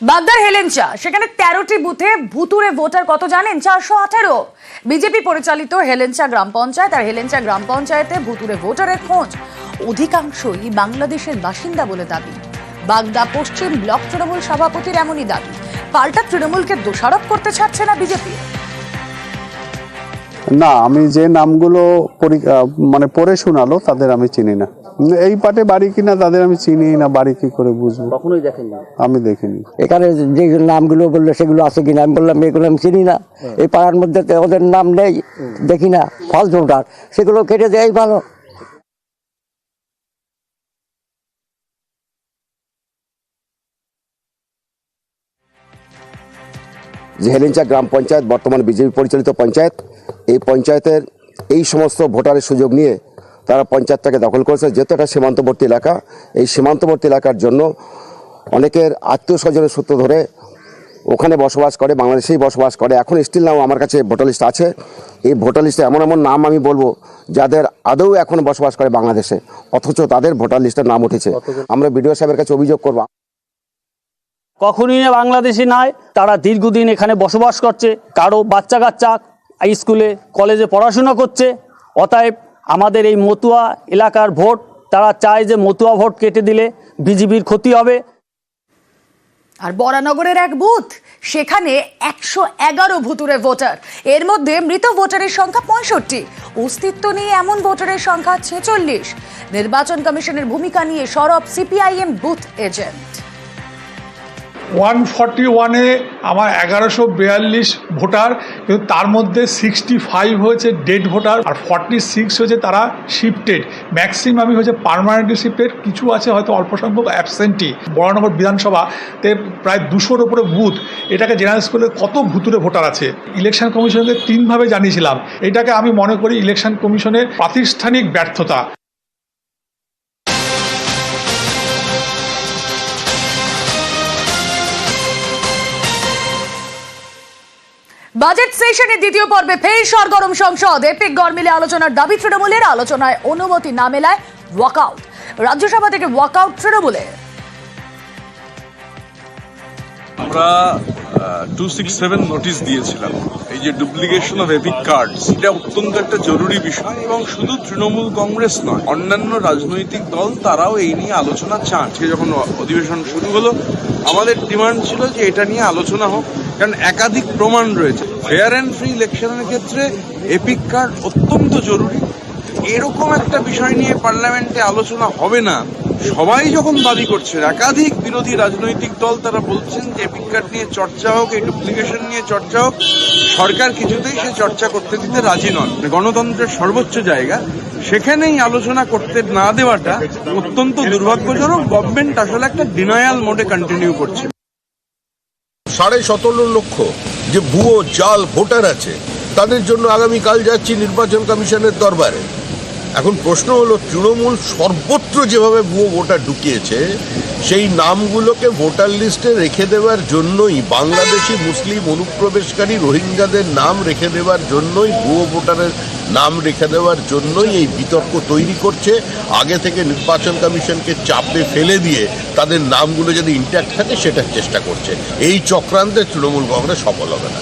বাগদার হেলেঞ্চা, সেখানে 13টি বুথে ভুতুরে ভোটার কত জানেন? 418। বিজেপি পরিচালিত হেলেঞ্চা গ্রাম পঞ্চায়েত আর হেলেঞ্চা গ্রাম পঞ্চায়েতে ভুতুরে ভোটারের খোঁজ। অধিকাংশই বাংলাদেশের বাসিন্দা বলে দাবি। বাগদা পশ্চিম ব্লক তৃণমূল সভাপতির এমনই দাবি। পাল্টা তৃণমূলকে দোষারোপ করতে ছাড়ছে না বিজেপি। না, আমি যে নামগুলো পড়ে শোনালো তাদের আমি চিনি না। এই পাটে বাড়ি কিনা তাদের আমি চিনি না, বাড়ি কি করে বুঝবো? কখনোই দেখেননি? আমি দেখিনি। এখানে যে নামগুলো বললো সেগুলো আছে কিনা আমি বললাম এগুলো আমি চিনি না। এই পাড়ার মধ্যে ওদের নাম নেই, দেখি না, ফলস ভোটার, সেগুলো কেটে দেয় ভালো। যে হেলেঞ্চা গ্রাম পঞ্চায়েত বর্তমান বিজেপি পরিচালিত পঞ্চায়েত, এই পঞ্চায়েতের এই সমস্ত ভোটারের সুযোগ নিয়ে তারা পঞ্চায়েতটাকে দখল করেছে। যেহেতু এটা সীমান্তবর্তী এলাকা, এই সীমান্তবর্তী এলাকার জন্য অনেকের আত্মীয় স্বজনের সূত্র ধরে ওখানে বসবাস করে, বাংলাদেশেই বসবাস করে। এখন স্টিল নাও আমার কাছে ভোটার লিস্ট আছে। এই ভোটার লিস্টে এমন এমন নাম আমি বলবো যাদের আদৌ এখন বসবাস করে বাংলাদেশে, অথচ তাদের ভোটার লিস্টের নাম উঠেছে। আমরা বিডিও সাহেবের কাছে অভিযোগ করবো। কখনই না বাংলাদেশি নয়, তারা দীর্ঘদিন এখানে বসবাস করছে, কারো বাচ্চা কাচ্চা স্কুলে কলেজে পড়াশোনা করছে। অতএব আমাদের এই মতুয়া এলাকার ভোট, তারা চায় যে মতুয়া ভোট কেটে দিলে বিজেপির ক্ষতি হবে। আর বরানগরের এক বুথ, সেখানে 111 ভুতুরে ভোটার। এর মধ্যে মৃত ভোটারের সংখ্যা 65। অস্তিত্ব নিয়ে এমন ভোটারের সংখ্যা 46। নির্বাচন কমিশনের ভূমিকা নিয়ে সরব সিপিআইএম বুথ এজেন্ট। 141-এ আমার 1142 ভোটার, কিন্তু তার মধ্যে 65 হয়েছে ডেড ভোটার আর 46 হয়েছে তারা শিফটেড। ম্যাক্সিমামই হয়েছে পার্মানেন্টলি শিফটেড, কিছু আছে হয়তো অল্প সংখ্যক অ্যাবসেন্টি। বরানগর বিধানসভাতে প্রায় 200-র উপরে বুথ। এটাকে জেনারেল স্কুলে কত ভুতুরে ভোটার আছে। ইলেকশন কমিশনকে 3ভাবে জানিয়েছিলাম। এটাকে আমি মনে করি ইলেকশন কমিশনের প্রাতিষ্ঠানিক ব্যর্থতা। বাজেট সেশনের দ্বিতীয় পর্বে ফের সরগরম সংসদ। এপিক গরমিলে আলোচনার দাবি তৃণমূলের। আলোচনায় অনুমতি না মেলায় ওয়াকআউট। রাজ্যসভা থেকে ওয়াকআউট তৃণমূলের। আমরা 267 নোটিশ দিয়েছিলাম। এই যে ডুপ্লিকেশন অফ এপিক কার্ডস, এটা অত্যন্ত একটা জরুরি বিষয় এবং শুধু তৃণমূল কংগ্রেস নয়, অন্যান্য রাজনৈতিক দল তারাও এই নিয়ে আলোচনা চান। যখন অধিবেশন শুরু হলো আমাদের ডিমান্ড ছিল যে এটা নিয়ে আলোচনা হোক, কারণ একাধিক প্রমাণ রয়েছে। ফেয়ার অ্যান্ড ফ্রি ইলেকশনের ক্ষেত্রে এপিক কার্ড অত্যন্ত জরুরি। এরকম একটা বিষয় নিয়ে পার্লামেন্টে আলোচনা হবে না, সবাই যখন দাবি করছে, একাধিক বিরোধী রাজনৈতিক দল তারা বলছেন যে এপিক কার্ড নিয়ে চর্চা হোক, এই ডুপ্লিকেশন নিয়ে চর্চা হোক, সরকার কিছুতেই সে চর্চা করতে দিতে রাজি নন। গণতন্ত্রের সর্বোচ্চ জায়গা, সেখানেই আলোচনা করতে না দেওয়াটা অত্যন্ত দুর্ভাগ্যজনক। গভর্নমেন্ট আসলে একটা ডিনায়াল মোডে কন্টিনিউ করছে। 17.5 লক্ষ যে ভুয়ো জাল ভোটার আছে, তাদের জন্য আগামীকাল যাচ্ছি নির্বাচন কমিশনের দরবারে। এখন প্রশ্ন হলো, তৃণমূল সর্বত্র যেভাবে ভুয়ো ভোটার ঢুকিয়েছে, সেই নামগুলোকে ভোটার লিস্টে রেখে দেওয়ার জন্যই, বাংলাদেশি মুসলিম অনুপ্রবেশকারী রোহিঙ্গাদের নাম রেখে দেওয়ার জন্যই, ভুয়ো ভোটারের নাম রেখে দেওয়ার জন্যই এই বিতর্ক তৈরি করছে। আগে থেকে নির্বাচন কমিশনকে চাপে ফেলে দিয়ে তাদের নামগুলো যদি ইন্ট্যাক্ট থাকে সেটার চেষ্টা করছে। এই চক্রান্তে তৃণমূল কংগ্রেস সফল হবে না।